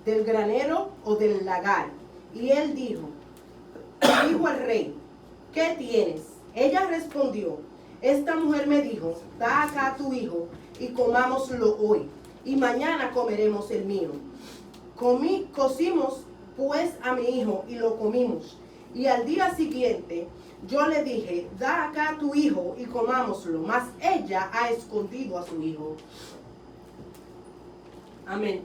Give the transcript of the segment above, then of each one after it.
del granero o del lagar? Y él dijo al rey, ¿qué tienes? Ella respondió, esta mujer me dijo, da acá a tu hijo y comámoslo hoy, y mañana comeremos el mío. Cocimos pues a mi hijo y lo comimos. Y al día siguiente yo le dije, da acá a tu hijo y comámoslo, mas ella ha escondido a su hijo. Amén.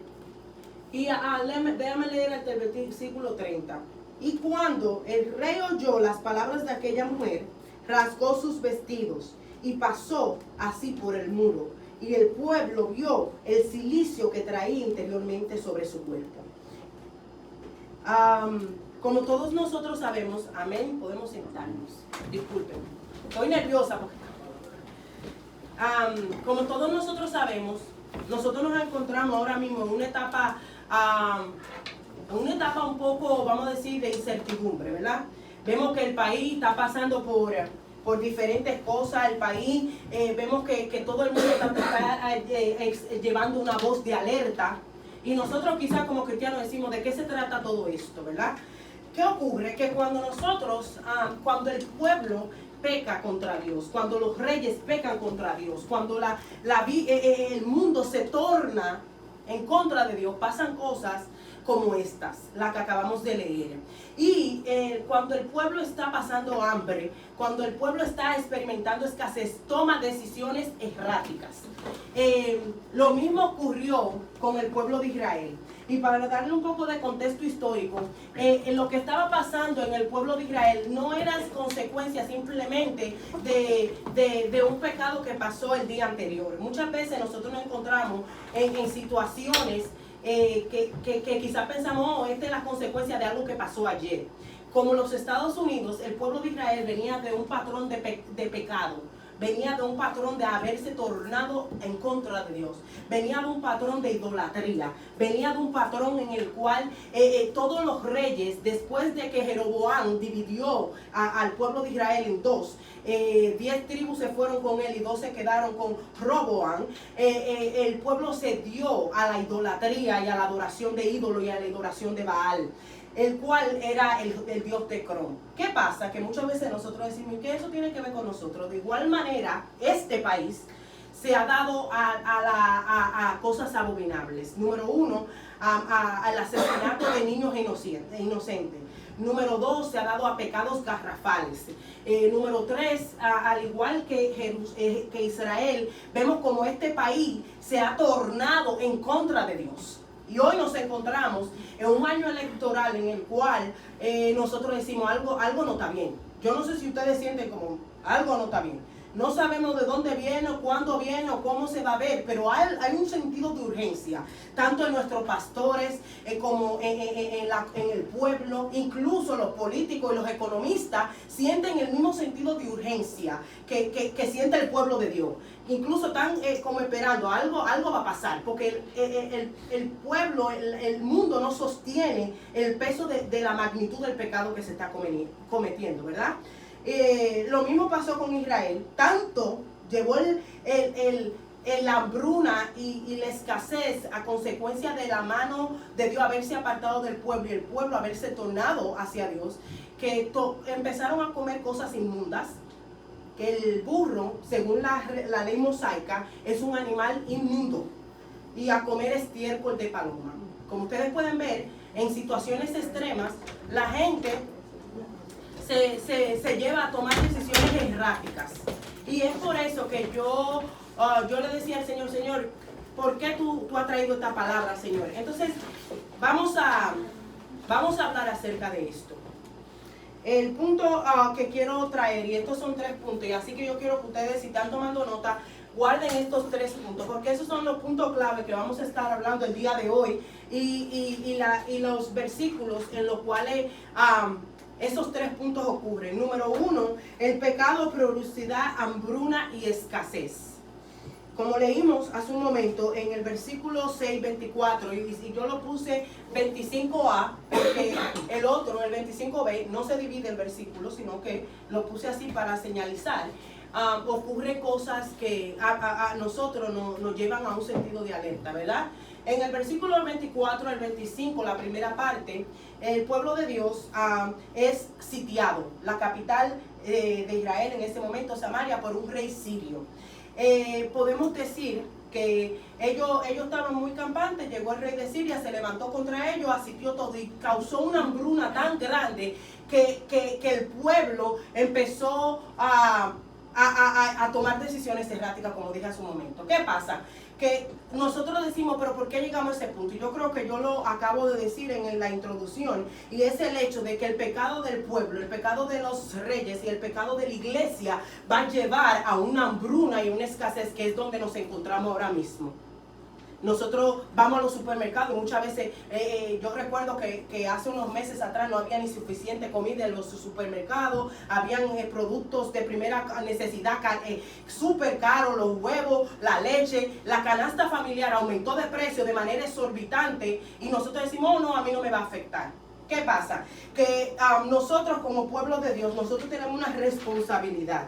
Y déjame leer hasta el versículo 30. Y cuando el rey oyó las palabras de aquella mujer, rasgó sus vestidos y pasó así por el muro. Y el pueblo vio el cilicio que traía interiormente sobre su cuerpo. Como todos nosotros sabemos, amén, podemos sentarnos. Disculpen, estoy nerviosa porque como todos nosotros sabemos, nosotros nos encontramos ahora mismo en una etapa un poco, vamos a decir, de incertidumbre, ¿verdad? Vemos que el país está pasando por diferentes cosas. El país, vemos que todo el mundo está llevando una voz de alerta. Y nosotros quizás como cristianos decimos, ¿de qué se trata todo esto, verdad? ¿Qué ocurre? Que cuando nosotros, cuando el pueblo peca contra Dios, cuando los reyes pecan contra Dios, cuando el mundo se torna en contra de Dios, pasan cosas como estas, la que acabamos de leer. Y cuando el pueblo está pasando hambre, cuando el pueblo está experimentando escasez, toma decisiones erráticas. Lo mismo ocurrió con el pueblo de Israel. Y para darle un poco de contexto histórico, lo que estaba pasando en el pueblo de Israel no era consecuencia simplemente de un pecado que pasó el día anterior. Muchas veces nosotros nos encontramos en situaciones que quizás pensamos, oh, esta es la consecuencia de algo que pasó ayer. Como los Estados Unidos, el pueblo de Israel venía de un patrón de pecado. Venía de un patrón de haberse tornado en contra de Dios. Venía de un patrón de idolatría. Venía de un patrón en el cual todos los reyes, después de que Jeroboam dividió al pueblo de Israel en dos, 10 tribus se fueron con él y 2 se quedaron con Roboam. El pueblo se dio a la idolatría y a la adoración de ídolos y a la adoración de Baal, el cual era el dios Tecrón. ¿Qué pasa? Que muchas veces nosotros decimos, ¿qué eso tiene que ver con nosotros? De igual manera, este país se ha dado a cosas abominables. Número 1, al asesinato de niños inocentes. Número 2, se ha dado a pecados garrafales. Número 3, al igual que Israel, vemos como este país se ha tornado en contra de Dios. Y hoy nos encontramos en un año electoral en el cual nosotros decimos algo no está bien. Yo no sé si ustedes sienten como algo no está bien. No sabemos de dónde viene, o cuándo viene, o cómo se va a ver, pero hay un sentido de urgencia, tanto en nuestros pastores como en el pueblo. Incluso los políticos y los economistas sienten el mismo sentido de urgencia que siente el pueblo de Dios. Incluso están como esperando, algo va a pasar, porque el pueblo, el mundo no sostiene el peso de la magnitud del pecado que se está cometiendo, ¿verdad? Lo mismo pasó con Israel. Tanto llevó la hambruna y la escasez a consecuencia de la mano de Dios haberse apartado del pueblo y el pueblo haberse tornado hacia Dios, que empezaron a comer cosas inmundas. Que el burro, según la ley mosaica, es un animal inmundo, y a comer estiércol de paloma. Como ustedes pueden ver, en situaciones extremas, la gente se lleva a tomar decisiones erráticas. Y es por eso que yo le decía al Señor, Señor, ¿por qué tú has traído esta palabra, Señor? Entonces, vamos a hablar acerca de esto. El punto que quiero traer, y estos son 3 puntos, y así que yo quiero que ustedes, si están tomando nota, guarden estos 3 puntos, porque esos son los puntos clave que vamos a estar hablando el día de hoy, y los versículos en los cuales esos 3 puntos ocurren. Número 1, el pecado producirá hambruna y escasez. Como leímos hace un momento en el versículo 6, 24, y yo lo puse 25a, porque el otro, el 25b, no se divide el versículo, sino que lo puse así para señalizar. Ocurren cosas que a nosotros nos llevan a un sentido de alerta, ¿verdad? En el versículo 24 al 25, la primera parte, el pueblo de Dios es sitiado, la capital de Israel en ese momento, Samaria, por un rey sirio. Podemos decir que ellos estaban muy campantes, llegó el rey de Siria, se levantó contra ellos, asitió todo y causó una hambruna tan grande que el pueblo empezó a tomar decisiones erráticas, como dije hace un momento. ¿Qué pasa? Que nosotros decimos, pero ¿por qué llegamos a ese punto? Y yo creo que yo lo acabo de decir en la introducción, y es el hecho de que el pecado del pueblo, el pecado de los reyes y el pecado de la iglesia va a llevar a una hambruna y una escasez, que es donde nos encontramos ahora mismo. Nosotros vamos a los supermercados y muchas veces, yo recuerdo que hace unos meses atrás no había ni suficiente comida en los supermercados, habían productos de primera necesidad súper caros, los huevos, la leche, la canasta familiar aumentó de precio de manera exorbitante y nosotros decimos, oh no, a mí no me va a afectar. ¿Qué pasa? Que nosotros como pueblo de Dios, nosotros tenemos una responsabilidad.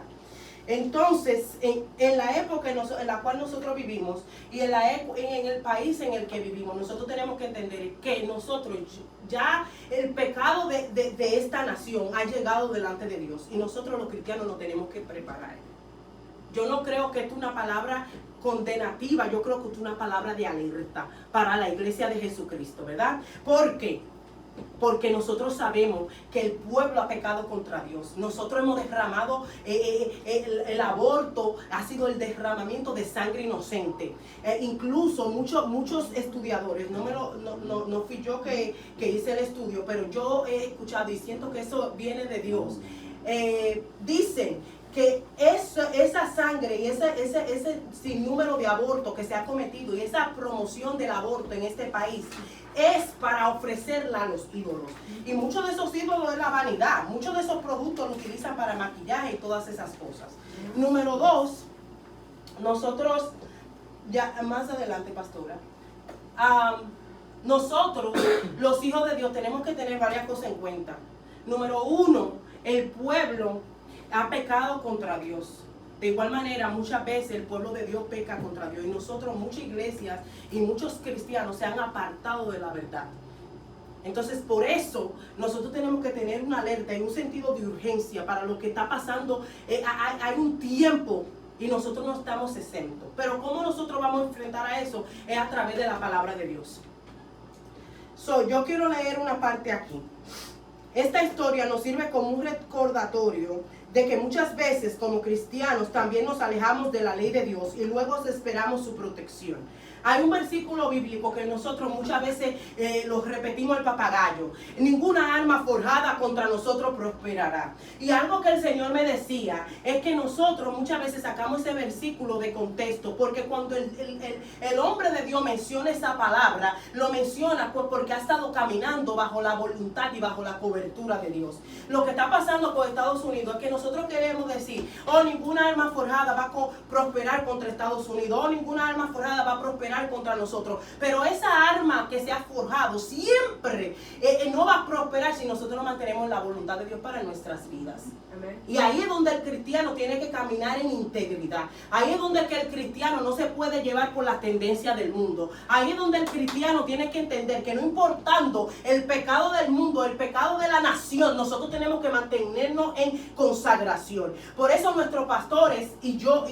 Entonces, en la época en la cual nosotros vivimos y en el país en el que vivimos, nosotros tenemos que entender que nosotros ya el pecado de esta nación ha llegado delante de Dios y nosotros los cristianos nos tenemos que preparar. Yo no creo que esto es una palabra condenativa, yo creo que esto es una palabra de alerta para la iglesia de Jesucristo, ¿verdad? ¿Por qué? Porque nosotros sabemos que el pueblo ha pecado contra Dios. Nosotros hemos derramado, el aborto ha sido el derramamiento de sangre inocente. Incluso muchos estudiadores, no fui yo que hice el estudio, pero yo he escuchado y siento que eso viene de Dios. Dicen que esa sangre y ese sinnúmero de abortos que se ha cometido y esa promoción del aborto en este país es para ofrecerla a los ídolos. Y muchos de esos ídolos es la vanidad. Muchos de esos productos lo utilizan para maquillaje y todas esas cosas. Número 2, nosotros, ya más adelante, pastora, nosotros, los hijos de Dios, tenemos que tener varias cosas en cuenta. Número 1, el pueblo ha pecado contra Dios. De igual manera, muchas veces el pueblo de Dios peca contra Dios y nosotros, muchas iglesias y muchos cristianos se han apartado de la verdad. Entonces, por eso nosotros tenemos que tener una alerta y un sentido de urgencia para lo que está pasando. Hay un tiempo y nosotros no estamos exentos. Pero ¿cómo nosotros vamos a enfrentar a eso? Es a través de la palabra de Dios. Yo quiero leer una parte aquí. Esta historia nos sirve como un recordatorio de que muchas veces como cristianos también nos alejamos de la ley de Dios y luego esperamos su protección. Hay un versículo bíblico que nosotros muchas veces lo repetimos al papagayo. Ninguna arma forjada contra nosotros prosperará. Y algo que el Señor me decía es que nosotros muchas veces sacamos ese versículo de contexto, porque cuando el hombre de Dios menciona esa palabra, lo menciona pues porque ha estado caminando bajo la voluntad y bajo la cobertura de Dios. Lo que está pasando con Estados Unidos es que nosotros queremos decir, oh, ninguna arma forjada va a prosperar contra Estados Unidos, oh, ninguna arma forjada va a prosperar contra nosotros, pero esa arma que se ha forjado siempre no va a prosperar si nosotros no mantenemos la voluntad de Dios para nuestras vidas. Amén. Y ahí es donde el cristiano tiene que caminar en integridad. Ahí es donde el cristiano no se puede llevar por la tendencia del mundo. Ahí es donde el cristiano tiene que entender que no importando el pecado del mundo, el pecado de la nación, nosotros tenemos que mantenernos en consagración. Por eso nuestros pastores y yo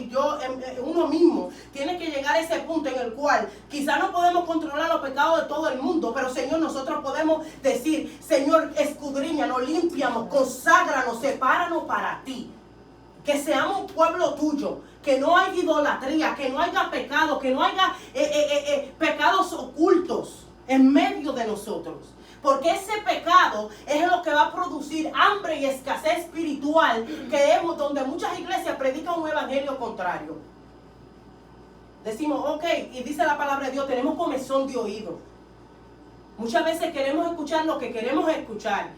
uno mismo tiene que llegar a ese punto en el cual quizá no podemos controlar los pecados de todo el mundo, pero Señor, nosotros podemos decir, Señor, escudriñanos, límpianos, conságranos, sepáranos para ti. Que seamos un pueblo tuyo, que no haya idolatría, que no haya pecado, que no haya pecados ocultos en medio de nosotros. Porque ese pecado es lo que va a producir hambre y escasez espiritual, que es donde muchas iglesias predican un evangelio contrario. Decimos, ok, y dice la palabra de Dios, tenemos comezón de oído. Muchas veces queremos escuchar lo que queremos escuchar.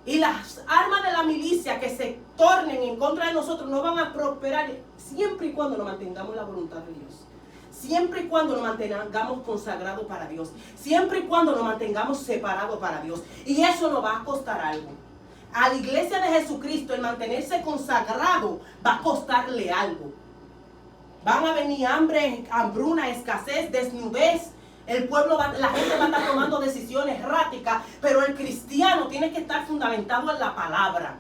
Y las armas de la milicia que se tornen en contra de nosotros no van a prosperar siempre y cuando nos mantengamos la voluntad de Dios. Siempre y cuando nos mantengamos consagrados para Dios. Siempre y cuando nos mantengamos separados para Dios. Y eso nos va a costar algo. A la iglesia de Jesucristo el mantenerse consagrado va a costarle algo. Van a venir hambre, hambruna, escasez, desnudez. El pueblo, la gente va a estar tomando decisiones erráticas, pero el cristiano tiene que estar fundamentado en la palabra.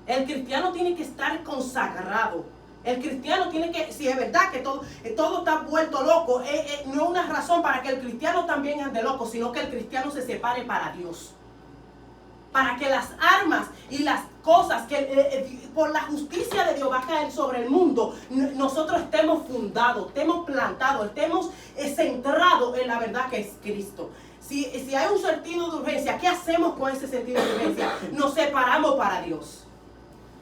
El cristiano tiene que estar consagrado. El cristiano tiene que, si es verdad que todo está vuelto loco, no es una razón para que el cristiano también ande loco, sino que el cristiano se separe para Dios. Para que las armas y las cosas que por la justicia de Dios va a caer sobre el mundo, nosotros estemos fundados, estemos plantados, estemos centrados en la verdad que es Cristo. Si hay un sentido de urgencia, ¿qué hacemos con ese sentido de urgencia? Nos separamos para Dios.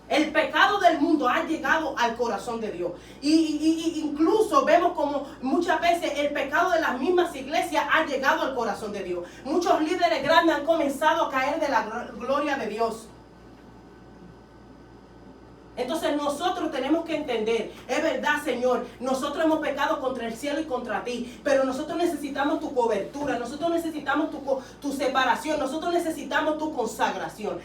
El pecado del mundo ha llegado al corazón de Dios. Y incluso vemos como muchas veces el pecado de las mismas iglesias ha llegado al corazón de Dios. Muchos líderes grandes han comenzado a caer de la gloria de Dios. Entonces nosotros tenemos que entender, es verdad, Señor, nosotros hemos pecado contra el cielo y contra ti, pero nosotros necesitamos tu cobertura, nosotros necesitamos tu separación, nosotros necesitamos tu consagración.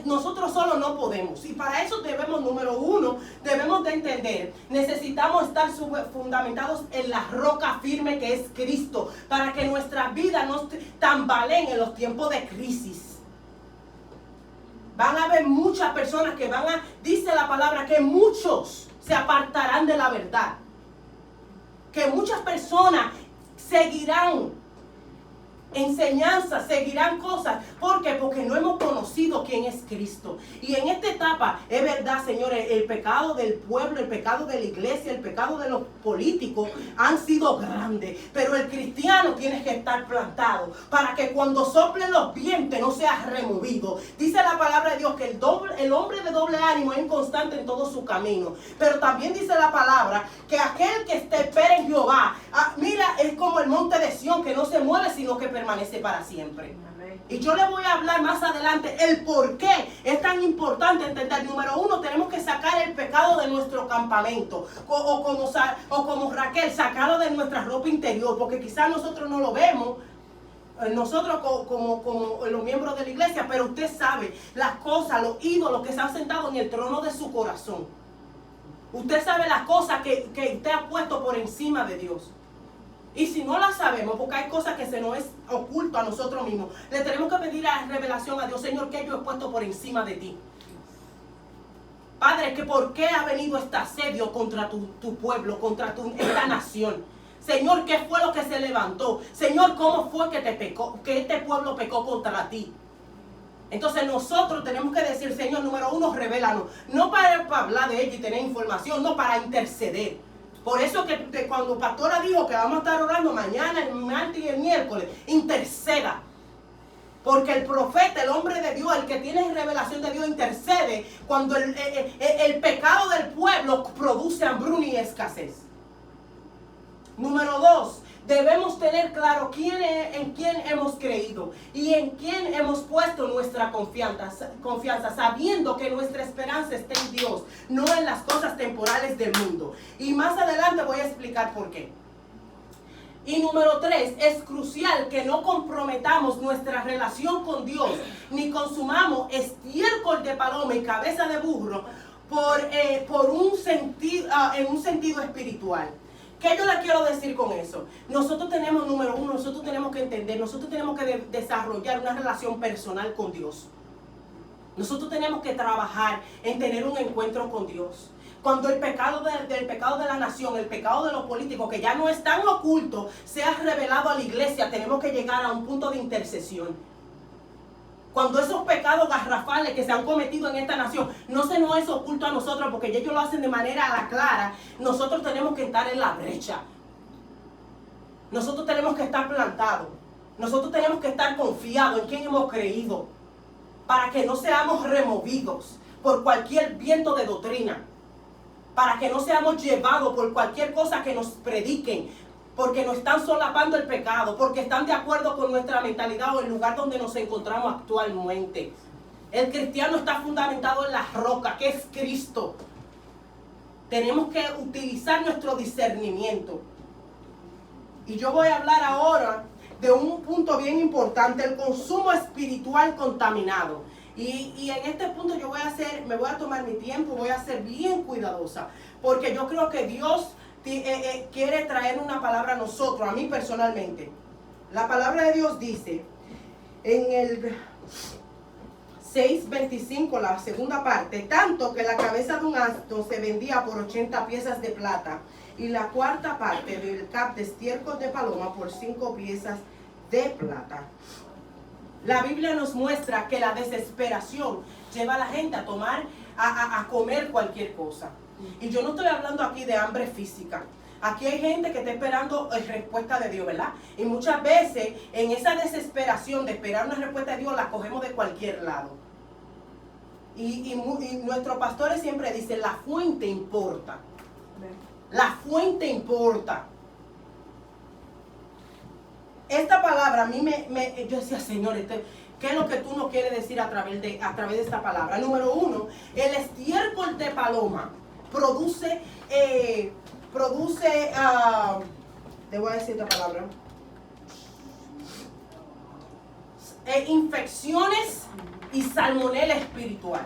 Nosotros solo no podemos, y para eso debemos, número uno, debemos de entender, necesitamos estar fundamentados en la roca firme que es Cristo, para que nuestra vida no tambaleen en los tiempos de crisis. Van a haber muchas personas que dice la palabra, que muchos se apartarán de la verdad. Que muchas personas seguirán enseñanzas, seguirán cosas. ¿Por qué? Porque no hemos conocido quién es Cristo. Y en esta etapa, es verdad, señores, el pecado del pueblo, el pecado de la iglesia, el pecado de los políticos han sido grandes. Pero el cristiano tiene que estar plantado para que cuando soplen los vientos no sea removido. Dice la palabra de Dios que el hombre de doble ánimo es inconstante en todo su camino. Pero también dice la palabra que aquel que espera en Jehová, mira, es como el monte de Sión, que no se mueve sino que permanece para siempre. Y yo le voy a hablar más adelante el por qué es tan importante entender. Número uno, tenemos que sacar el pecado de nuestro campamento. O como Raquel, sacarlo de nuestra ropa interior, porque quizás nosotros no lo vemos, nosotros como los miembros de la iglesia, pero usted sabe las cosas, los ídolos que se han sentado en el trono de su corazón. Usted sabe las cosas que usted ha puesto por encima de Dios. Y si no la sabemos, porque hay cosas que se nos es oculto a nosotros mismos, le tenemos que pedir la revelación a Dios. Señor, ¿qué yo he puesto por encima de ti? Padre, que ¿por qué ha venido este asedio contra tu pueblo, contra esta nación? Señor, ¿qué fue lo que se levantó? Señor, ¿cómo fue que este pueblo pecó contra ti? Entonces nosotros tenemos que decir, Señor, número uno, revélanos. No para hablar de ella y tener información, no, para interceder. Por eso que cuando Pastora dijo que vamos a estar orando mañana, el martes y el miércoles, interceda. Porque el profeta, el hombre de Dios, el que tiene revelación de Dios, intercede cuando el pecado del pueblo produce hambruna y escasez. Número dos, debemos tener claro en quién hemos creído y en quién hemos puesto nuestra confianza, sabiendo que nuestra esperanza está en Dios, no en las cosas temporales del mundo. Y más adelante voy a explicar por qué. Y número tres, es crucial que no comprometamos nuestra relación con Dios, ni consumamos estiércol de paloma y cabeza de burro en un sentido espiritual. ¿Qué yo le quiero decir con eso? Nosotros tenemos, número uno, nosotros tenemos que entender, nosotros tenemos que desarrollar una relación personal con Dios. Nosotros tenemos que trabajar en tener un encuentro con Dios. Cuando el pecado del pecado de la nación, el pecado de los políticos, que ya no es tan oculto, sea revelado a la iglesia, tenemos que llegar a un punto de intercesión. Cuando esos pecados garrafales que se han cometido en esta nación no se nos es oculto a nosotros, porque ellos lo hacen de manera a la clara, nosotros tenemos que estar en la brecha. Nosotros tenemos que estar plantados. Nosotros tenemos que estar confiados en quien hemos creído, para que no seamos removidos por cualquier viento de doctrina, para que no seamos llevados por cualquier cosa que nos prediquen, porque nos están solapando el pecado, porque están de acuerdo con nuestra mentalidad o el lugar donde nos encontramos actualmente. El cristiano está fundamentado en la roca, que es Cristo. Tenemos que utilizar nuestro discernimiento. Y yo voy a hablar ahora de un punto bien importante, el consumo espiritual contaminado. Y en este punto me voy a tomar mi tiempo, voy a ser bien cuidadosa, porque yo creo que Dios quiere traer una palabra a nosotros, a mí personalmente. La palabra de Dios dice en el 6:25, la segunda parte, tanto que la cabeza de un asno se vendía por 80 piezas de plata y la cuarta parte del cap de estiércol de paloma por 5 piezas de plata. La Biblia nos muestra que la desesperación lleva a la gente a tomar, a comer cualquier cosa. Y yo no estoy hablando aquí de hambre física. Aquí hay gente que está esperando respuesta de Dios, ¿verdad? Y muchas veces en esa desesperación de esperar una respuesta de Dios la cogemos de cualquier lado. Y nuestros pastores siempre dicen, la fuente importa. La fuente importa. Esta palabra a mí yo decía, Señor, ¿qué es lo que tú nos quieres decir a través de esta palabra? Número 1, el estiércol de paloma produce, te voy a decir esta palabra, infecciones y salmonela espiritual.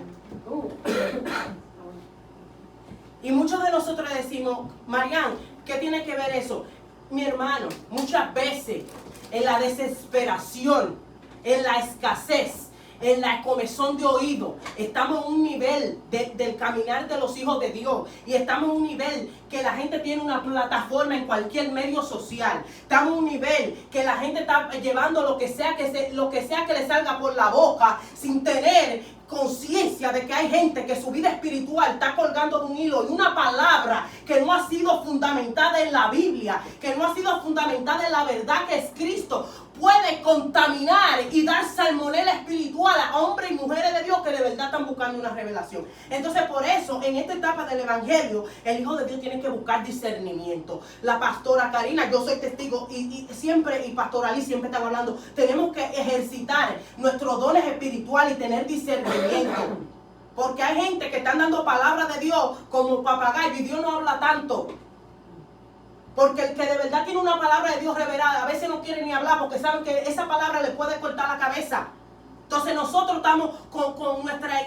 Y muchos de nosotros decimos, Marian, ¿qué tiene que ver eso? Mi hermano, muchas veces en la desesperación, en la escasez, en la comezón de oído, estamos en un nivel del caminar de los hijos de Dios, y estamos en un nivel que la gente tiene una plataforma en cualquier medio social. Estamos en un nivel que la gente está llevando lo que sea que le salga por la boca, sin tener conciencia de que hay gente que su vida espiritual está colgando de un hilo, y una palabra que no ha sido fundamentada en la Biblia, que no ha sido fundamentada en la verdad que es Cristo, puede contaminar y dar salmonela espiritual a hombres y mujeres de Dios que de verdad están buscando una revelación. Entonces, por eso, en esta etapa del Evangelio, el Hijo de Dios tiene que buscar discernimiento. La pastora Karina, yo soy testigo, y pastora Ali siempre están hablando, tenemos que ejercitar nuestros dones espirituales y tener discernimiento. Porque hay gente que están dando palabras de Dios como papagayo, y Dios no habla tanto. Porque el que de verdad tiene una palabra de Dios revelada, a veces no quiere ni hablar porque saben que esa palabra le puede cortar la cabeza. Entonces nosotros estamos con nuestra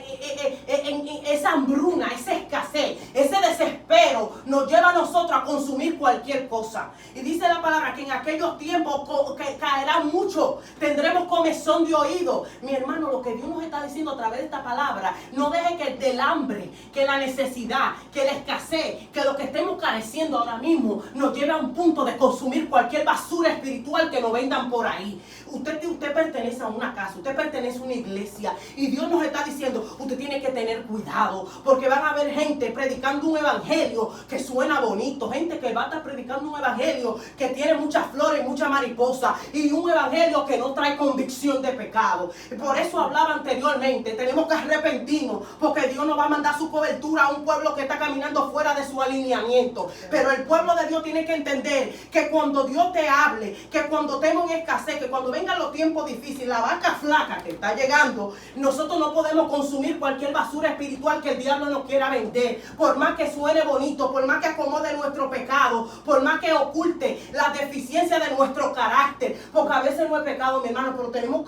esa hambruna, esa escasez, ese desespero nos lleva a nosotros a consumir cualquier cosa. Y dice la palabra que en aquellos tiempos que caerá mucho, tendremos comezón de oído. Mi hermano, lo que Dios nos está diciendo a través de esta palabra, no deje que del hambre, que la necesidad, que la escasez, que lo que estemos careciendo ahora mismo nos lleve a un punto de consumir cualquier basura espiritual que nos vendan por ahí. Usted pertenece a una casa, usted pertenece a una iglesia, y Dios nos está diciendo, usted tiene que tener cuidado, porque van a haber gente predicando un evangelio que suena bonito, gente que va a estar predicando un evangelio que tiene muchas flores y mucha mariposa, y un evangelio que no trae convicción de pecado. Por eso hablaba anteriormente, tenemos que arrepentirnos, porque Dios no va a mandar su cobertura a un pueblo que está caminando fuera de su alineamiento. Pero el pueblo de Dios tiene que entender que cuando Dios te hable, que cuando estemos en escasez, que cuando vengan los tiempos difíciles, la vaca flaca que está llegando, nosotros no podemos consumir cualquier basura espiritual que el diablo nos quiera vender, por más que suene bonito, por más que acomode nuestro pecado, por más que oculte la deficiencia de nuestro carácter, porque a veces no es pecado, mi hermano, pero tenemos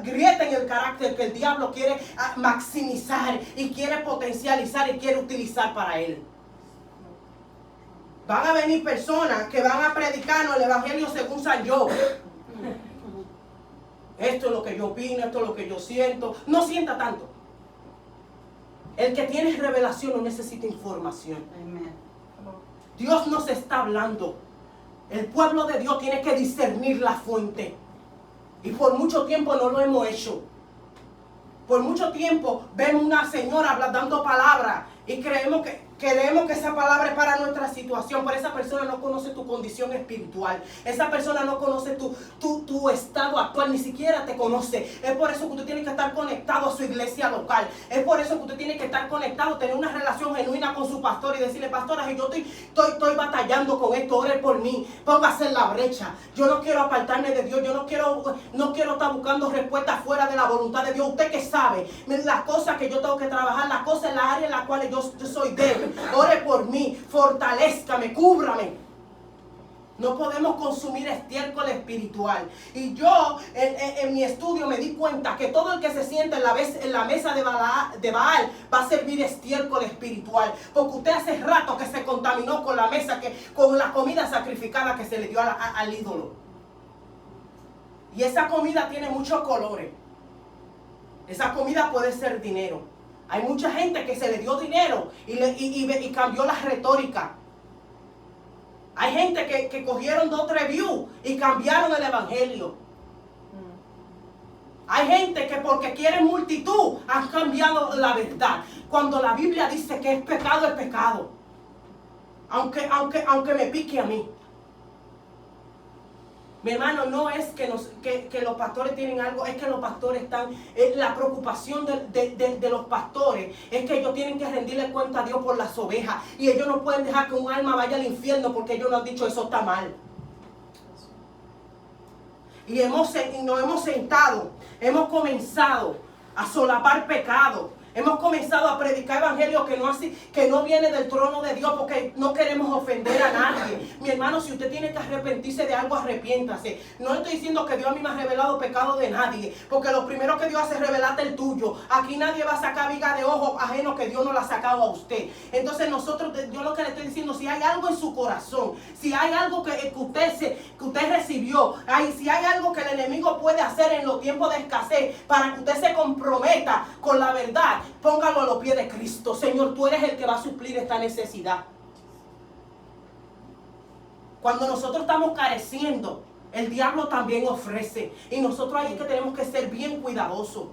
grieta en el carácter que el diablo quiere maximizar y quiere potencializar y quiere utilizar para él. Van a venir personas que van a predicarnos el evangelio según San yo. Esto es lo que yo opino, esto es lo que yo siento. No sienta tanto. El que tiene revelación no necesita información. Amen. Dios nos está hablando. El pueblo de Dios tiene que discernir la fuente. Y por mucho tiempo no lo hemos hecho. Por mucho tiempo vemos una señora dando palabras y creemos que esa palabra es para nuestra situación, pero esa persona no conoce tu condición espiritual. Esa persona no conoce tu estado actual, ni siquiera te conoce. Es por eso que usted tiene que estar conectado a su iglesia local. Es por eso que usted tiene que estar conectado, tener una relación genuina con su pastor y decirle, pastora, si yo estoy batallando con esto, ore por mí, póngase en la brecha. Yo no quiero apartarme de Dios, yo no quiero estar buscando respuestas fuera de la voluntad de Dios. Usted que sabe las cosas que yo tengo que trabajar, las cosas en la área en la cual yo soy débil. Ore por mí, fortalézcame, cúbrame. No podemos consumir estiércol espiritual. Y yo en mi estudio me di cuenta que todo el que se sienta en la mesa de Baal va a servir estiércol espiritual. Porque usted hace rato que se contaminó con la mesa, con la comida sacrificada que se le dio al ídolo. Y esa comida tiene muchos colores. Esa comida puede ser dinero. Hay mucha gente que se le dio dinero y cambió la retórica. Hay gente que cogieron 2 o 3 views y cambiaron el evangelio. Hay gente que porque quieren multitud han cambiado la verdad. Cuando la Biblia dice que es pecado. Aunque me pique a mí. Mi hermano, no es que los pastores tienen algo, es que los pastores están, la preocupación de los pastores es que ellos tienen que rendirle cuenta a Dios por las ovejas. Y ellos no pueden dejar que un alma vaya al infierno porque ellos no han dicho eso está mal. Y nos hemos sentado, hemos comenzado a solapar pecado. Hemos comenzado a predicar evangelio que no viene del trono de Dios porque no queremos ofender a nadie. Mi hermano, si usted tiene que arrepentirse de algo, arrepiéntase. No estoy diciendo que Dios a mí me ha revelado pecado de nadie, porque lo primero que Dios hace es revelarte el tuyo. Aquí nadie va a sacar viga de ojo ajeno que Dios no la ha sacado a usted. Entonces yo lo que le estoy diciendo, si hay algo en su corazón, si hay algo que usted recibió, si hay algo que el enemigo puede hacer en los tiempos de escasez para que usted se comprometa con la verdad, póngalo a los pies de Cristo. Señor, tú eres el que va a suplir esta necesidad. Cuando nosotros estamos careciendo, el diablo también ofrece. Y nosotros ahí es que tenemos que ser bien cuidadosos.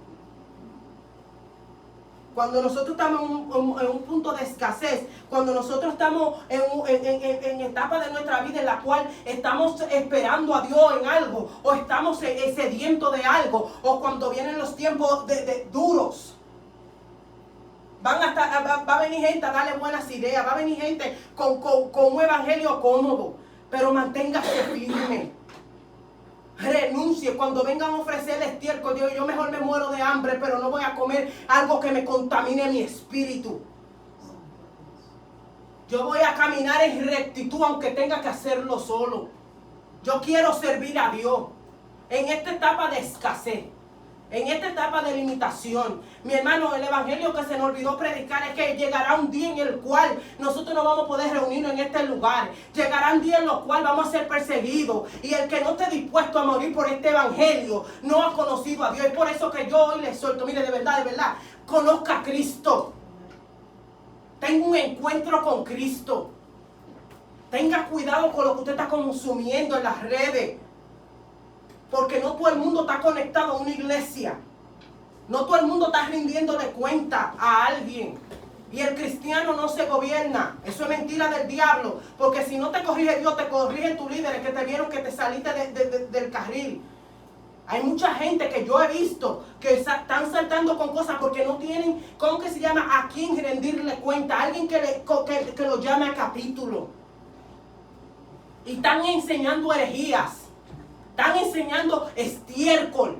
Cuando nosotros estamos en un punto de escasez, cuando nosotros estamos en etapa de nuestra vida en la cual estamos esperando a Dios en algo, o estamos sedientos de algo, o cuando vienen los tiempos duros, va a venir gente a darle buenas ideas, va a venir gente con un evangelio cómodo, pero manténgase firme. Renuncie. Cuando vengan a ofrecerle estiércol, Dios, yo mejor me muero de hambre, pero no voy a comer algo que me contamine mi espíritu. Yo voy a caminar en rectitud aunque tenga que hacerlo solo. Yo quiero servir a Dios en esta etapa de escasez. En esta etapa de limitación, mi hermano, el evangelio que se nos olvidó predicar es que llegará un día en el cual nosotros no vamos a poder reunirnos en este lugar. Llegará un día en el cual vamos a ser perseguidos. Y el que no esté dispuesto a morir por este evangelio no ha conocido a Dios. Y por eso que yo hoy les suelto, mire, de verdad, conozca a Cristo. Tenga un encuentro con Cristo. Tenga cuidado con lo que usted está consumiendo en las redes. Porque no todo el mundo está conectado a una iglesia. No todo el mundo está rindiéndole cuenta a alguien. Y el cristiano no se gobierna. Eso es mentira del diablo. Porque si no te corrige Dios, te corrigen tus líderes que te vieron que te saliste del carril. Hay mucha gente que yo he visto que están saltando con cosas porque no tienen, ¿cómo que se llama? A quién rendirle cuenta. Alguien que lo llame a capítulo. Y están enseñando herejías. Están enseñando estiércol.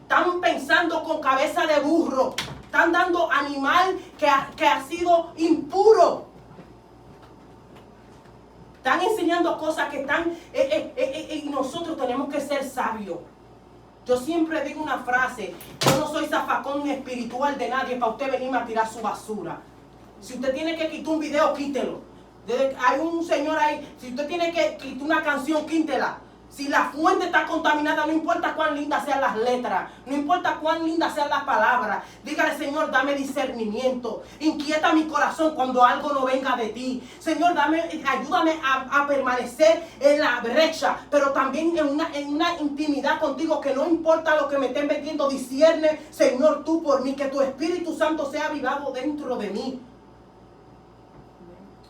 Están pensando con cabeza de burro. Están dando animal que ha sido impuro. Están enseñando cosas que están... y nosotros tenemos que ser sabios. Yo siempre digo una frase. Yo no soy zafacón espiritual de nadie para usted venirme a tirar su basura. Si usted tiene que quitar un video, quítelo. Hay un señor ahí. Si usted tiene que quitar una canción, quítela. Si la fuente está contaminada, no importa cuán lindas sean las letras, no importa cuán lindas sean las palabras, dígale, Señor, dame discernimiento, inquieta mi corazón cuando algo no venga de ti. Señor, ayúdame a permanecer en la brecha, pero también en una intimidad contigo, que no importa lo que me estén metiendo, discierne, Señor, tú por mí, que tu Espíritu Santo sea avivado dentro de mí.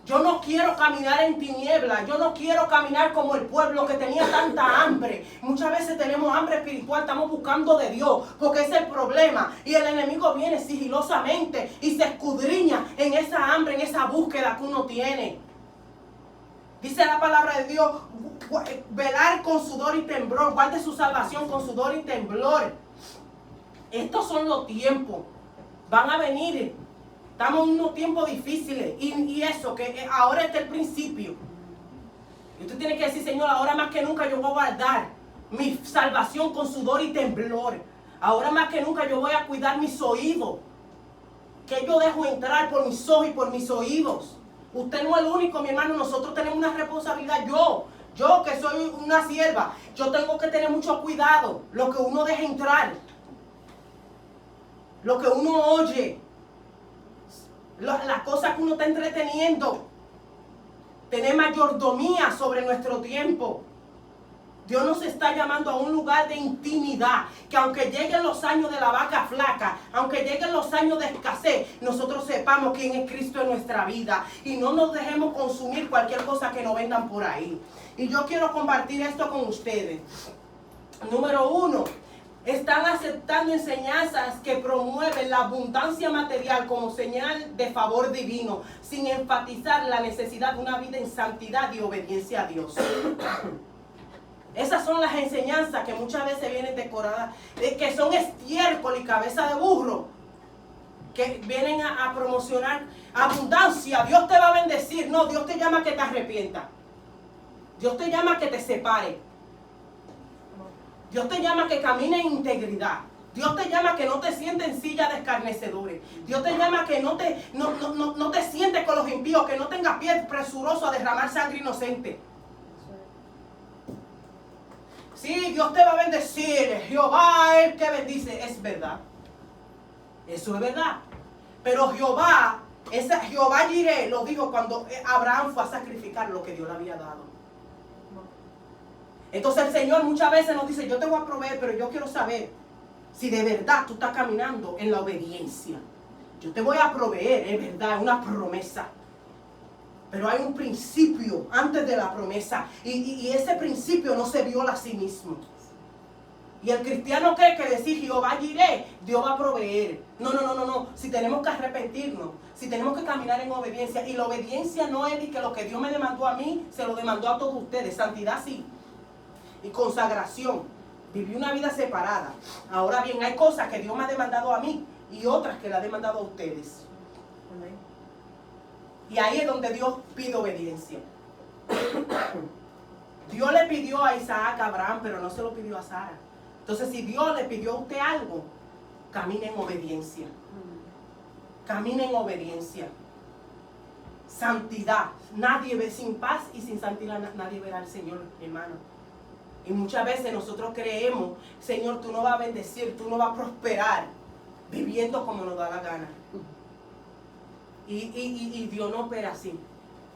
Yo no quiero caminar en tinieblas. Yo no quiero caminar como el pueblo que tenía tanta hambre. Muchas veces tenemos hambre espiritual, estamos buscando de Dios, porque ese es el problema. Y el enemigo viene sigilosamente y se escudriña en esa hambre, en esa búsqueda que uno tiene. Dice la palabra de Dios, velar con sudor y temblor, guarde su salvación con sudor y temblor. Estos son los tiempos. Van a venir. Estamos en unos tiempos difíciles y eso, que ahora está el principio. Y usted tiene que decir, Señor, ahora más que nunca yo voy a guardar mi salvación con sudor y temblor. Ahora más que nunca yo voy a cuidar mis oídos. Que yo dejo entrar por mis ojos y por mis oídos. Usted no es el único, mi hermano. Nosotros tenemos una responsabilidad. Yo que soy una sierva, yo tengo que tener mucho cuidado. Lo que uno deja entrar. Lo que uno oye. Las cosas que uno está entreteniendo. Tener mayordomía sobre nuestro tiempo. Dios nos está llamando a un lugar de intimidad, que aunque lleguen los años de la vaca flaca, aunque lleguen los años de escasez, nosotros sepamos quién es Cristo en nuestra vida y no nos dejemos consumir cualquier cosa que nos vendan por ahí. Y yo quiero compartir esto con ustedes. Número 1, están aceptando enseñanzas que promueven la abundancia material como señal de favor divino, sin enfatizar la necesidad de una vida en santidad y obediencia a Dios. Esas son las enseñanzas que muchas veces vienen decoradas, que son estiércol y cabeza de burro, que vienen a promocionar abundancia. Dios te va a bendecir. No, Dios te llama a que te arrepientas. Dios te llama a que te separe. Dios te llama a que camine en integridad. Dios te llama a que no te sientes en silla de escarnecedores. Dios te llama a que no te sientes con los impíos, que no tengas pie presuroso a derramar sangre inocente. Sí, Dios te va a bendecir. Jehová es el que bendice. Es verdad. Eso es verdad. Pero Jehová Jireh lo dijo cuando Abraham fue a sacrificar lo que Dios le había dado. Entonces el Señor muchas veces nos dice, yo te voy a proveer, pero yo quiero saber si de verdad tú estás caminando en la obediencia. Yo te voy a proveer, es verdad, es una promesa. Pero hay un principio antes de la promesa. Y ese principio no se viola a sí mismo. Y el cristiano cree que decir Jehová Jireh, Dios va a proveer. No. Si tenemos que arrepentirnos, si tenemos que caminar en obediencia. Y la obediencia no es de que lo que Dios me demandó a mí, se lo demandó a todos ustedes. Santidad sí. Y consagración. Viví una vida separada. Ahora bien, hay cosas que Dios me ha demandado a mí y otras que le ha demandado a ustedes. Y ahí es donde Dios pide obediencia. Dios le pidió a Isaac, a Abraham, pero no se lo pidió a Sara. Entonces, si Dios le pidió a usted algo, camine en obediencia. Camine en obediencia. Santidad. Nadie ve sin paz y sin santidad, nadie verá al Señor, hermano. Y muchas veces nosotros creemos, Señor, tú no vas a bendecir, tú no vas a prosperar, viviendo como nos da la gana. Y Dios no opera así.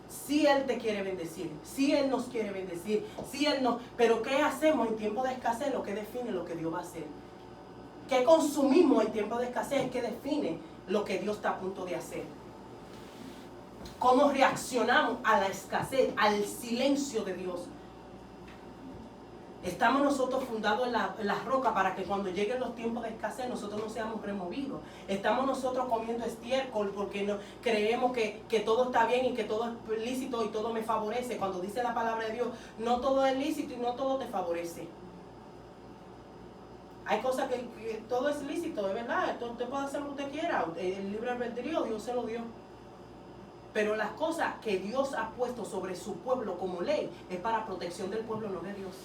Si Él te quiere bendecir, si Él nos quiere bendecir, si Él nos... Pero ¿qué hacemos en tiempo de escasez? Lo que define lo que Dios va a hacer. ¿Qué consumimos en tiempo de escasez? ¿Qué define lo que Dios está a punto de hacer? ¿Cómo reaccionamos a la escasez, al silencio de Dios? Estamos nosotros fundados en la roca para que cuando lleguen los tiempos de escasez nosotros no seamos removidos. Estamos nosotros comiendo estiércol porque no, creemos que todo está bien y que todo es lícito y todo me favorece. Cuando dice la palabra de Dios, no todo es lícito y no todo te favorece. Hay cosas que todo es lícito, es verdad. Usted puede hacer lo que usted quiera. El libre albedrío Dios se lo dio. Pero las cosas que Dios ha puesto sobre su pueblo como ley es para protección del pueblo, no de Dios.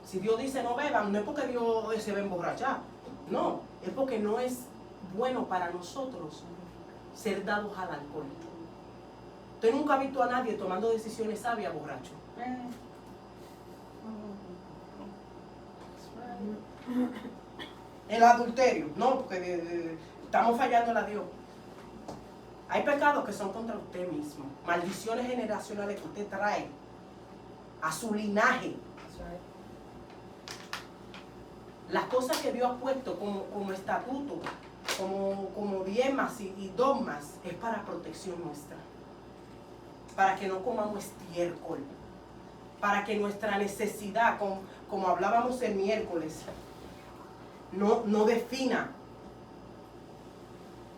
Si Dios dice no beban, no es porque Dios se va a emborrachar. No, es porque no es bueno para nosotros ser dados al alcohol. Usted nunca ha visto a nadie tomando decisiones sabias borracho. El adulterio, no, porque estamos fallando a Dios. Hay pecados que son contra usted mismo. Maldiciones generacionales que usted trae a su linaje. Las cosas que Dios ha puesto como estatuto, como diemas y dogmas, es para protección nuestra. Para que no comamos estiércol. Para que nuestra necesidad, como hablábamos el miércoles, no defina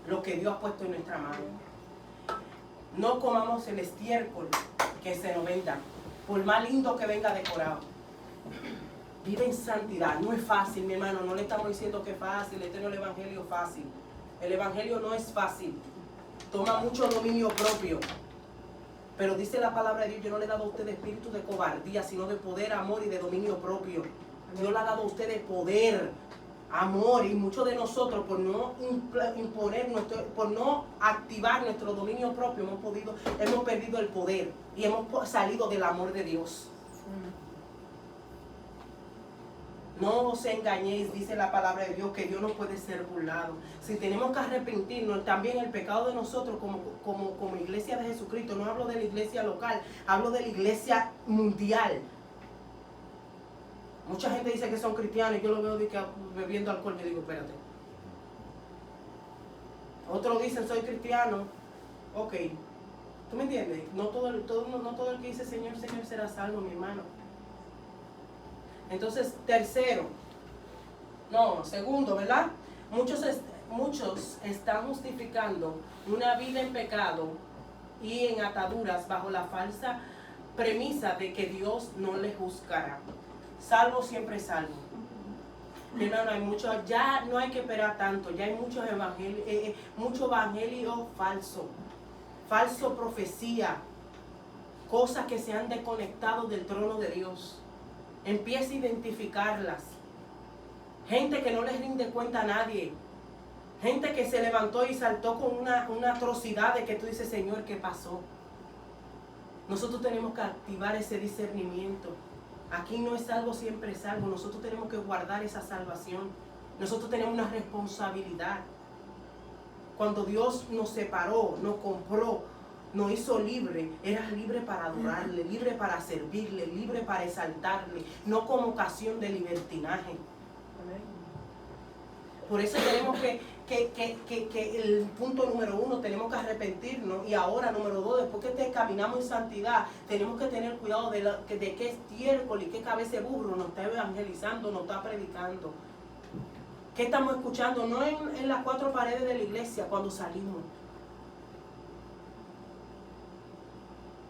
lo que Dios ha puesto en nuestra mano. No comamos el estiércol que se nos venda, por más lindo que venga decorado. Vive en santidad. No es fácil, mi hermano. No le estamos diciendo que es fácil. Este no es el evangelio fácil. El evangelio no es fácil. Toma mucho dominio propio. Pero dice la palabra de Dios, yo no le he dado a ustedes espíritu de cobardía, sino de poder, amor y de dominio propio. Dios le ha dado a ustedes poder, amor, y muchos de nosotros por no imponer por no activar nuestro dominio propio, hemos perdido el poder y hemos salido del amor de Dios. No os engañéis, dice la palabra de Dios, que Dios no puede ser burlado. Si tenemos que arrepentirnos, también el pecado de nosotros como iglesia de Jesucristo, no hablo de la iglesia local, hablo de la iglesia mundial. Mucha gente dice que son cristianos y yo lo veo bebiendo alcohol. Yo digo, espérate. Otros dicen, soy cristiano. Ok. ¿Tú me entiendes? No todo el que dice Señor, Señor será salvo, mi hermano. Entonces, segundo, ¿verdad? Muchos están justificando una vida en pecado y en ataduras bajo la falsa premisa de que Dios no les juzgará. Salvo siempre salvo. Hermano, ya no hay que esperar tanto, ya hay mucho evangelio falso profecía, cosas que se han desconectado del trono de Dios. Empieza a identificarlas. Gente que no les rinde cuenta a nadie. Gente que se levantó y saltó con una atrocidad de que tú dices, Señor, ¿qué pasó? Nosotros tenemos que activar ese discernimiento. Aquí no es salvo, siempre es salvo. Nosotros tenemos que guardar esa salvación. Nosotros tenemos una responsabilidad. Cuando Dios nos separó, nos compró, nos hizo libre, eras libre para adorarle, libre para servirle, libre para exaltarle, no como ocasión de libertinaje. Por eso tenemos que el punto número 1, tenemos que arrepentirnos. Y ahora, número 2, después que caminamos en santidad, tenemos que tener cuidado de qué estiércol y qué cabeza de burro nos está evangelizando, nos está predicando. ¿Qué estamos escuchando? No en las 4 paredes de la iglesia, cuando salimos.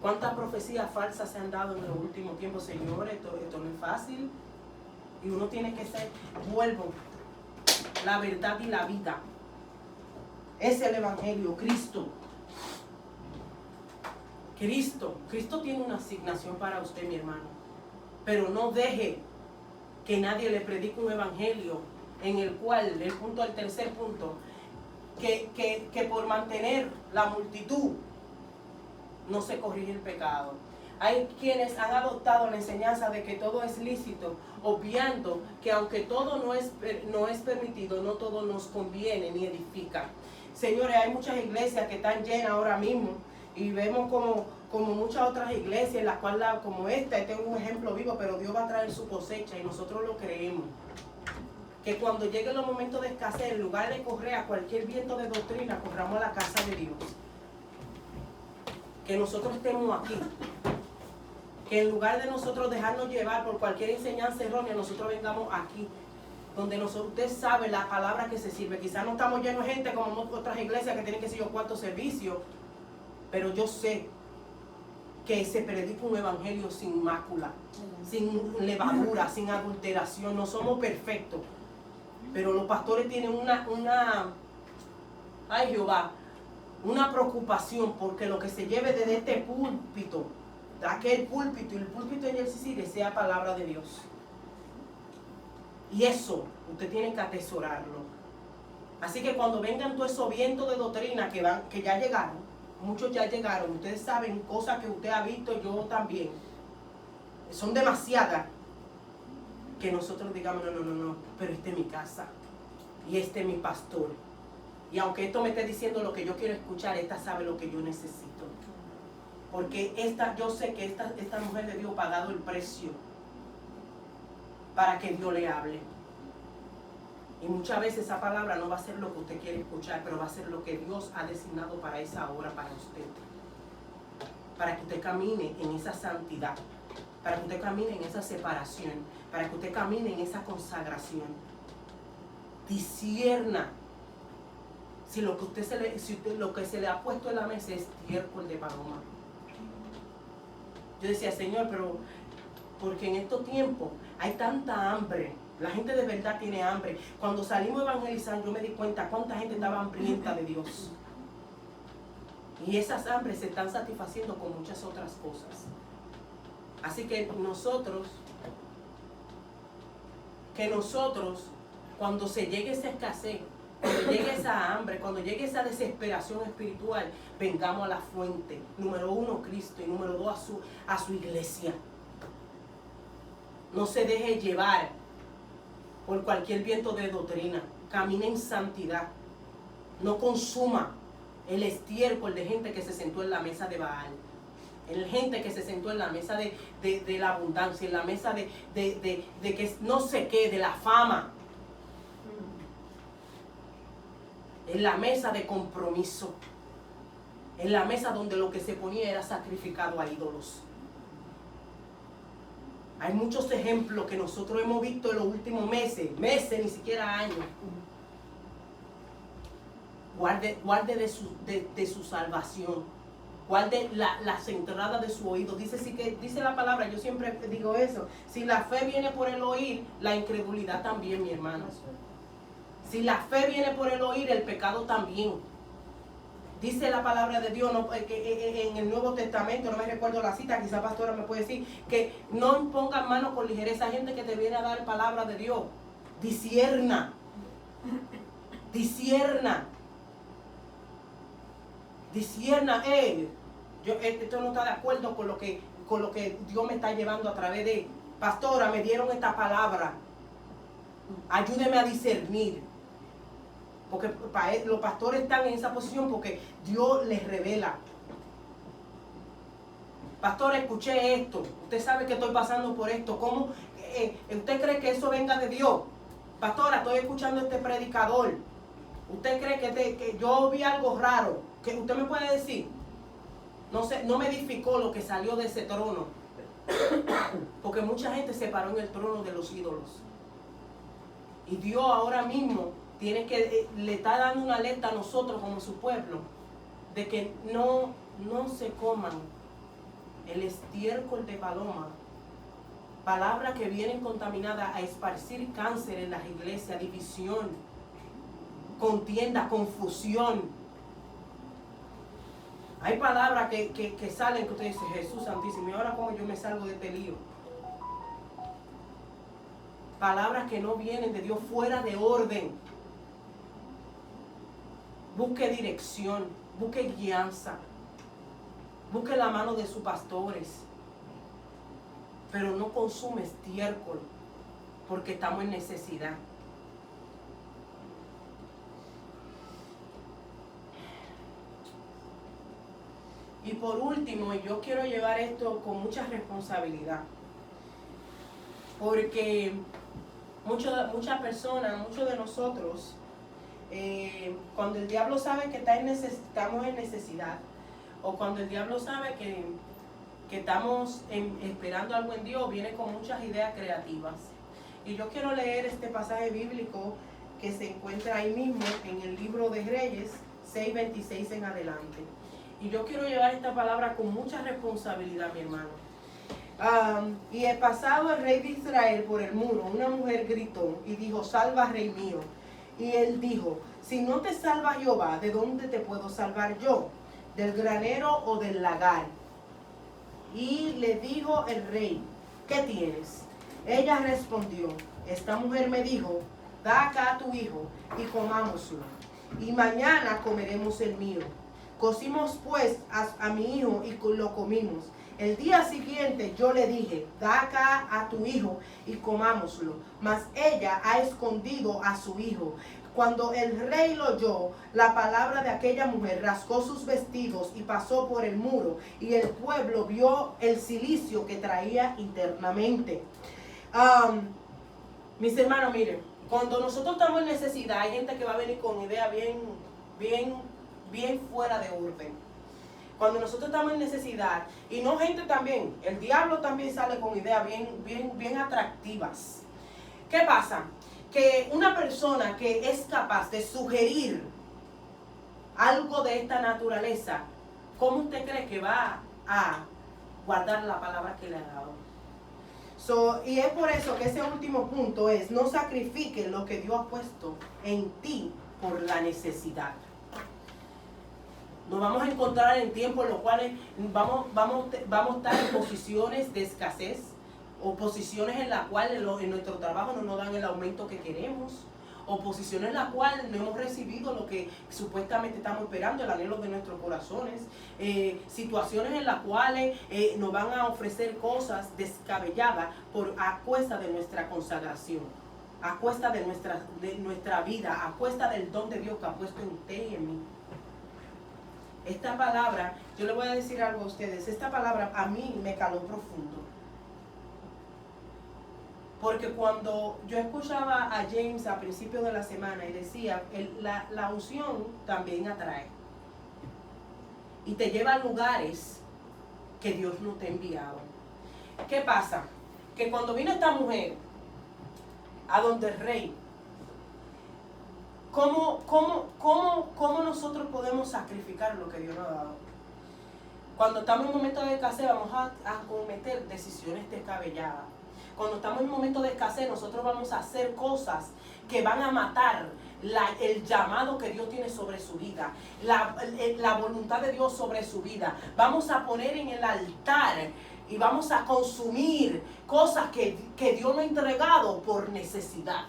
¿Cuántas profecías falsas se han dado en los últimos tiempos? Señores, esto no es fácil. Y uno tiene que ser, vuelvo, la verdad y la vida. Es el evangelio, Cristo. Cristo tiene una asignación para usted, mi hermano. Pero no deje que nadie le predique un evangelio en el cual, el tercer punto, que por mantener la multitud no se corrige el pecado. Hay quienes han adoptado la enseñanza de que todo es lícito, obviando que aunque todo no es permitido, no todo nos conviene ni edifica. Señores, hay muchas iglesias que están llenas ahora mismo y vemos como muchas otras iglesias, en las cuales, como este es un ejemplo vivo, pero Dios va a traer su cosecha y nosotros lo creemos. Que cuando lleguen los momentos de escasez, en lugar de correr a cualquier viento de doctrina, corramos a la casa de Dios. Que nosotros estemos aquí. Que en lugar de nosotros dejarnos llevar por cualquier enseñanza errónea, nosotros vengamos aquí, donde usted sabe la palabra que se sirve. Quizás no estamos llenos de gente como otras iglesias que tienen que ser yo cuántos servicios, pero yo sé que se predica un evangelio sin mácula, sin levadura, sin adulteración. No somos perfectos, pero los pastores tienen ay Jehová, una preocupación porque lo que se lleve desde este púlpito, de aquel púlpito y el púlpito en el Sicily, sea palabra de Dios. Y eso usted tiene que atesorarlo. Así que cuando vengan todos esos vientos de doctrina que ya llegaron, muchos ya llegaron, ustedes saben cosas que usted ha visto, yo también, son demasiadas, que nosotros digamos, no, pero esta es mi casa y este es mi pastor. Y aunque esto me esté diciendo lo que yo quiero escuchar, esta sabe lo que yo necesito. Porque yo sé que esta mujer de Dios ha pagado el precio para que Dios le hable. Y muchas veces esa palabra no va a ser lo que usted quiere escuchar, pero va a ser lo que Dios ha designado para esa hora, para usted. Para que usted camine en esa santidad, para que usted camine en esa separación, para que usted camine en esa consagración. Discierna si lo que se le ha puesto en la mesa es estiércol de paloma. Yo decía, Señor, pero porque en estos tiempos hay tanta hambre, la gente de verdad tiene hambre. Cuando salimos a evangelizar, yo me di cuenta cuánta gente estaba hambrienta de Dios. Y esas hambres se están satisfaciendo con muchas otras cosas. Así que nosotros, cuando se llegue esa escasez, cuando llegue esa hambre, cuando llegue esa desesperación espiritual, vengamos a la fuente. Número 1, Cristo, y número 2, a su iglesia. No se deje llevar por cualquier viento de doctrina. Camine en santidad. No consuma el estiércol de gente que se sentó en la mesa de Baal. El gente que se sentó en la mesa de la abundancia, en la mesa de que no sé qué, de la fama. En la mesa de compromiso. En la mesa donde lo que se ponía era sacrificado a ídolos. Hay muchos ejemplos que nosotros hemos visto en los últimos meses, ni siquiera años. Guarde de su salvación. Guarde las entradas de su oído. Dice la palabra, yo siempre digo eso. Si la fe viene por el oír, la incredulidad también, mi hermano. Si la fe viene por el oír, el pecado también. Dice la palabra de Dios que en el Nuevo Testamento, no me recuerdo la cita, quizá pastora me puede decir, que no impongan manos con ligereza a gente que te viene a dar palabra de Dios. Discierna. Esto no está de acuerdo con lo que Dios me está llevando a través de, pastora, me dieron esta palabra. Ayúdeme a discernir. Porque los pastores están en esa posición porque Dios les revela. Pastor, escuché esto. Usted sabe que estoy pasando por esto. ¿Cómo? ¿Usted cree que eso venga de Dios? Pastora, estoy escuchando a este predicador. ¿Usted cree que yo vi algo raro? ¿Que usted me puede decir? No sé, no me edificó lo que salió de ese trono. Porque mucha gente se paró en el trono de los ídolos. Y Dios ahora mismo le está dando una alerta a nosotros como su pueblo de que no se coman el estiércol de paloma, palabras que vienen contaminadas a esparcir cáncer en las iglesias, división, contienda, confusión. Hay palabras que salen que usted dice, Jesús Santísimo, ¿y ahora cómo yo me salgo de este lío? Palabras que no vienen de Dios, fuera de orden. Busque dirección, busque guianza, busque la mano de sus pastores, pero no consume estiércol, porque estamos en necesidad. Y por último, yo quiero llevar esto con mucha responsabilidad, porque muchas personas, muchos de nosotros, cuando el diablo sabe que estamos en necesidad, o cuando el diablo sabe que estamos esperando algo en Dios, viene con muchas ideas creativas. Y yo quiero leer este pasaje bíblico que se encuentra ahí mismo en el libro de Reyes 6:26 en adelante. Y yo quiero llevar esta palabra con mucha responsabilidad, mi hermano. Y he pasado el rey de Israel por el muro, una mujer gritó y dijo, salva, rey mío. Y él dijo, si no te salva Jehová, ¿de dónde te puedo salvar yo? ¿Del granero o del lagar? Y le dijo el rey, ¿qué tienes? Ella respondió, esta mujer me dijo, da acá a tu hijo y comámoslo, y mañana comeremos el mío. Cocimos pues a mi hijo y lo comimos. El día siguiente yo le dije, da acá a tu hijo y comámoslo. Mas ella ha escondido a su hijo. Cuando el rey lo oyó, la palabra de aquella mujer, rasgó sus vestidos y pasó por el muro. Y el pueblo vio el cilicio que traía internamente. Mis hermanos, miren, cuando nosotros estamos en necesidad, hay gente que va a venir con ideas bien fuera de orden. Cuando nosotros estamos en necesidad, y no gente también, el diablo también sale con ideas bien atractivas. ¿Qué pasa? Que una persona que es capaz de sugerir algo de esta naturaleza, ¿cómo usted cree que va a guardar la palabra que le ha dado? Y es por eso que ese último punto es, no sacrifiques lo que Dios ha puesto en ti por la necesidad. Nos vamos a encontrar en tiempos en los cuales vamos a estar en posiciones de escasez o posiciones en las cuales en nuestro trabajo no nos dan el aumento que queremos, o posiciones en las cuales no hemos recibido lo que supuestamente estamos esperando, el anhelo de nuestros corazones, situaciones en las cuales nos van a ofrecer cosas descabelladas a cuesta de nuestra consagración, a cuesta de nuestra vida, a cuesta del don de Dios que ha puesto en usted y en mí. Esta palabra, yo le voy a decir algo a ustedes, esta palabra a mí me caló profundo. Porque cuando yo escuchaba a James a principios de la semana y decía, la unción también atrae. Y te lleva a lugares que Dios no te ha enviado. ¿Qué pasa? Que cuando vino esta mujer a donde el rey, ¿cómo nosotros podemos sacrificar lo que Dios nos ha dado? Cuando estamos en un momento de escasez vamos a cometer decisiones descabelladas. Cuando estamos en un momento de escasez, nosotros vamos a hacer cosas que van a matar el llamado que Dios tiene sobre su vida, la voluntad de Dios sobre su vida. Vamos a poner en el altar y vamos a consumir cosas que Dios nos ha entregado por necesidad.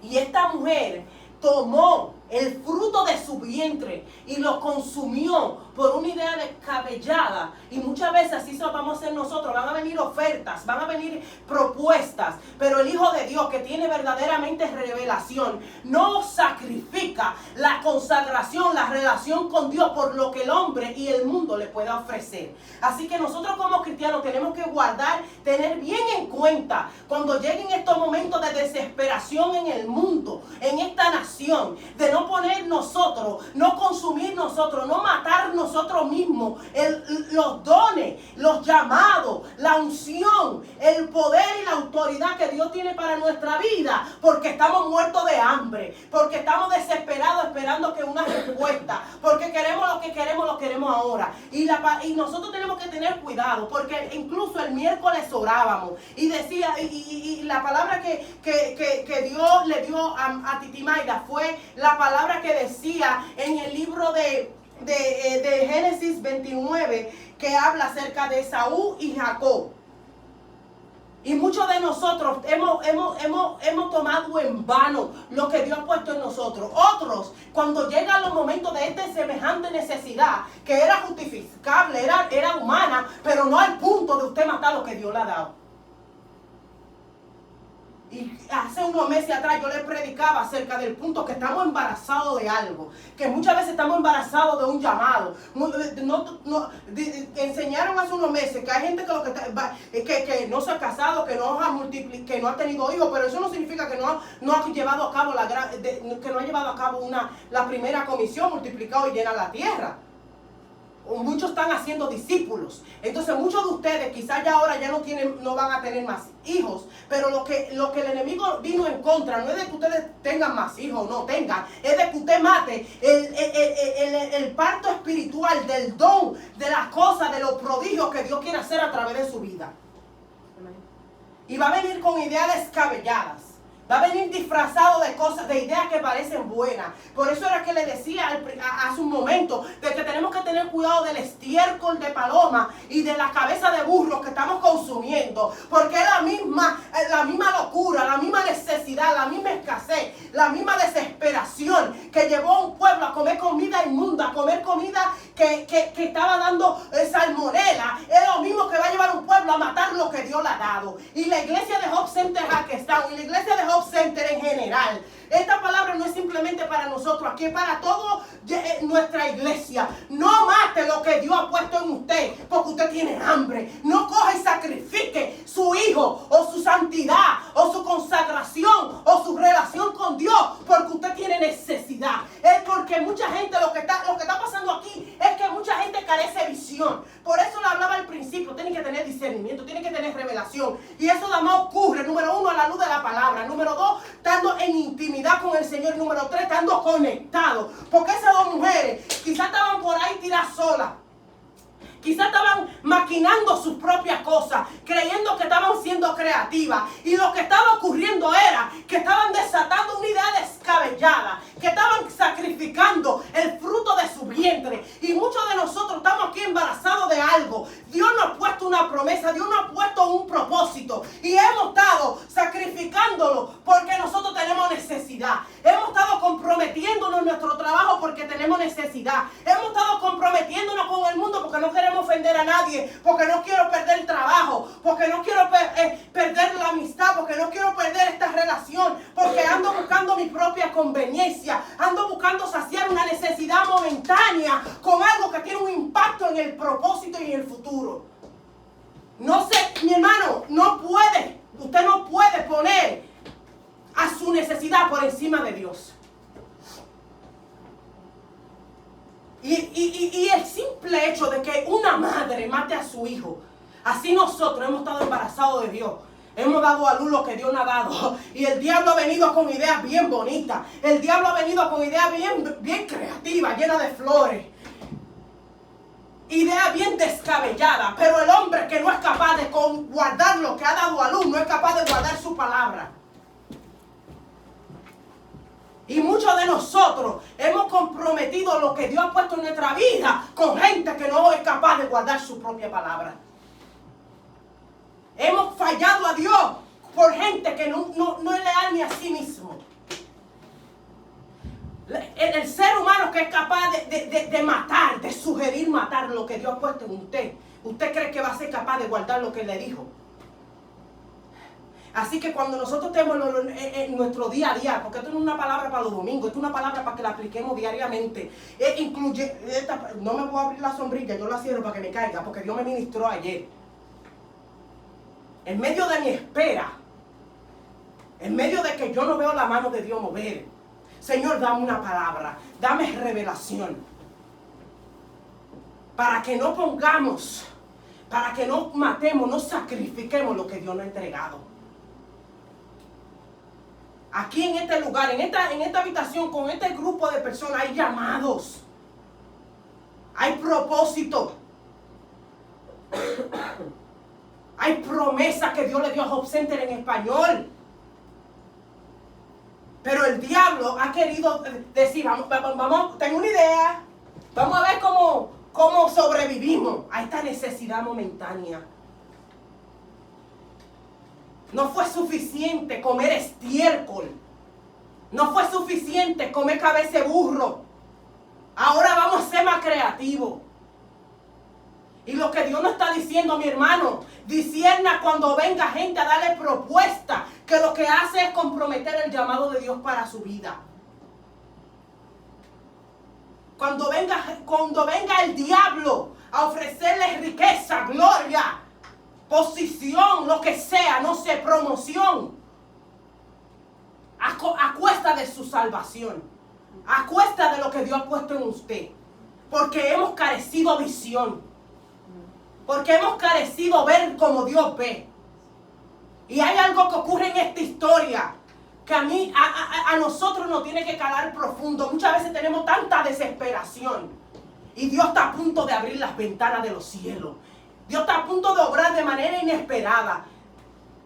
Y esta mujer tomó el fruto de su vientre y lo consumió por una idea descabellada. Y muchas veces así vamos a hacer nosotros. Van a venir ofertas, van a venir propuestas, pero el Hijo de Dios que tiene verdaderamente revelación no sacrifica la consagración, la relación con Dios por lo que el hombre y el mundo le pueda ofrecer. Así que nosotros como cristianos tenemos que guardar, tener bien en cuenta cuando lleguen estos momentos de desesperación en el mundo, en esta nación, de no poner nosotros, no consumir nosotros, no matar nosotros mismos los dones, los llamados, la unción, el poder y la autoridad que Dios tiene para nuestra vida, porque estamos muertos de hambre, porque estamos desesperados esperando que una respuesta, porque queremos lo queremos ahora. Y nosotros tenemos que tener cuidado, porque incluso el miércoles orábamos y decía, y la palabra que Dios le dio a Titimaida fue la palabra que decía en el libro de Génesis 29, que habla acerca de Esaú y Jacob. Y muchos de nosotros hemos tomado en vano lo que Dios ha puesto en nosotros. Otros, cuando llegan los momentos de esta semejante necesidad, que era justificable, era humana, pero no al punto de usted matar lo que Dios le ha dado. Y hace unos meses atrás yo le predicaba acerca del punto que estamos embarazados de algo, que muchas veces estamos embarazados de un llamado. Enseñaron hace unos meses que hay gente que no se ha casado, que no ha tenido hijos, pero eso no significa que no ha llevado a cabo la primera comisión, multiplicado y llenar la tierra. Muchos están haciendo discípulos. Entonces muchos de ustedes quizás ya ahora ya no van a tener más hijos. Pero lo que el enemigo vino en contra no es de que ustedes tengan más hijos o no tengan. Es de que usted mate el parto espiritual del don, de las cosas, de los prodigios que Dios quiere hacer a través de su vida. Y va a venir con ideas descabelladas. Va a venir disfrazado de cosas, de ideas que parecen buenas. Por eso era que le decía hace un momento de que tenemos que tener cuidado del estiércol de paloma y de la cabeza de burro que estamos consumiendo. Porque es la misma locura, la misma necesidad, la misma escasez, la misma desesperación que llevó a un pueblo a comer comida inmunda, a comer comida que estaba dando salmonela. Es lo mismo que va a llevar a un pueblo a matar lo que Dios le ha dado. Y la iglesia de Hope Center Hackettstown y la iglesia de Hope Center en general, esta palabra no es simplemente para nosotros, aquí es para toda nuestra iglesia. No mate lo que Dios ha puesto en usted porque usted tiene hambre. No coja y sacrifique su hijo o su santidad o su consagración o su relación con Dios porque usted tiene necesidad. Es porque mucha gente, lo que está pasando aquí es que mucha gente carece de visión. Por eso le hablaba al principio, tiene que tener discernimiento, tiene que tener revelación. Y eso nada más ocurre, número 1, a la luz de la palabra. Número 2, estando en intimidad con el Señor. Número 3, estando conectados. Porque esas dos mujeres quizás estaban por ahí tiradas solas. Quizás estaban maquinando sus propias cosas, creyendo que estaban siendo creativas. Y lo que estaba ocurriendo era que estaban desatando una idea descabellada, que estaban sacrificando el fruto de su vientre, estado porque tenemos necesidad. Hemos estado comprometiéndonos con el mundo porque no queremos ofender a nadie, porque no quiero perder el trabajo, porque no quiero perder la amistad, porque no quiero perder esta relación, porque ando buscando mi propia conveniencia, ando buscando saciar una necesidad momentánea con algo que tiene un impacto en el propósito y en el futuro. No sé, mi hermano, usted no puede poner a su necesidad por encima de Dios. Y el simple hecho de que una madre mate a su hijo, así nosotros hemos estado embarazados de Dios, hemos dado a luz lo que Dios nos ha dado, y el diablo ha venido con ideas bien bonitas, el diablo ha venido con ideas bien creativas, llenas de flores, idea bien descabellada, pero el hombre que no es capaz de guardar lo que ha dado a luz, no es capaz de guardar su palabra. Y muchos de nosotros hemos comprometido lo que Dios ha puesto en nuestra vida con gente que no es capaz de guardar su propia palabra. Hemos fallado a Dios por gente que no es leal ni a sí mismo. El ser humano que es capaz de matar, de sugerir matar lo que Dios ha puesto en usted. ¿Usted cree que va a ser capaz de guardar lo que Él le dijo? Así que cuando nosotros tenemos en nuestro día a día, porque esto no es una palabra para los domingos, esto es una palabra para que la apliquemos diariamente. No me voy a abrir la sombrilla, yo la cierro para que me caiga, porque Dios me ministró ayer. En medio de mi espera, en medio de que yo no veo la mano de Dios mover, Señor, dame una palabra, dame revelación. Para que no pongamos, para que no matemos, no sacrifiquemos lo que Dios nos ha entregado. Aquí en este lugar, en esta habitación, con este grupo de personas, hay llamados. Hay propósito. Hay promesas que Dios le dio a Job Center en español. Pero el diablo ha querido decir, vamos, tengo una idea. Vamos a ver cómo sobrevivimos a esta necesidad momentánea. No fue suficiente comer estiércol. No fue suficiente comer cabeza de burro. Ahora vamos a ser más creativos. Y lo que Dios nos está diciendo, mi hermano, discierna cuando venga gente a darle propuesta, que lo que hace es comprometer el llamado de Dios para su vida. Cuando venga el diablo a ofrecerles riqueza, gloria, posición, lo que sea, no sé, promoción, a cuesta de su salvación, a cuesta de lo que Dios ha puesto en usted, porque hemos carecido visión, porque hemos carecido ver como Dios ve. Y hay algo que ocurre en esta historia que a nosotros nos tiene que calar profundo. Muchas veces tenemos tanta desesperación y Dios está a punto de abrir las ventanas de los cielos. Dios está a punto de obrar de manera inesperada.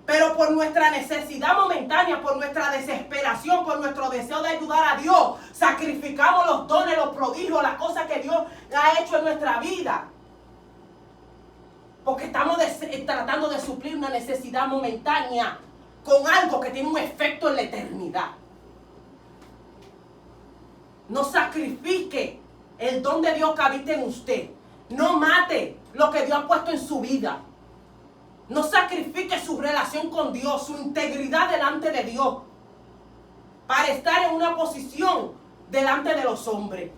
Pero por nuestra necesidad momentánea, por nuestra desesperación, por nuestro deseo de ayudar a Dios, sacrificamos los dones, los prodigios, las cosas que Dios ha hecho en nuestra vida. Porque estamos tratando de suplir una necesidad momentánea con algo que tiene un efecto en la eternidad. No sacrifique el don de Dios que habita en usted. No mate lo que Dios ha puesto en su vida. No sacrifique su relación con Dios, su integridad delante de Dios, para estar en una posición delante de los hombres.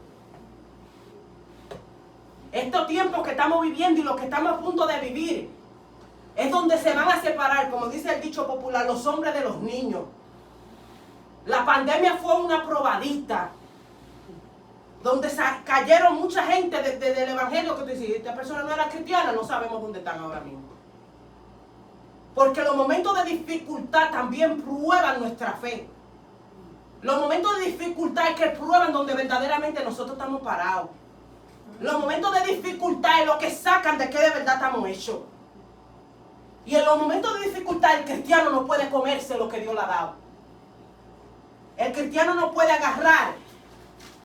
Estos tiempos que estamos viviendo y los que estamos a punto de vivir es donde se van a separar, como dice el dicho popular, los hombres de los niños. La pandemia fue una probadita donde cayeron mucha gente del evangelio, que tú dices, esta persona no era cristiana, no sabemos dónde están ahora mismo. Porque los momentos de dificultad también prueban nuestra fe. Los momentos de dificultad es que prueban donde verdaderamente nosotros estamos parados. Los momentos de dificultad es lo que sacan de qué de verdad estamos hechos. Y en los momentos de dificultad el cristiano no puede comerse lo que Dios le ha dado. El cristiano no puede agarrar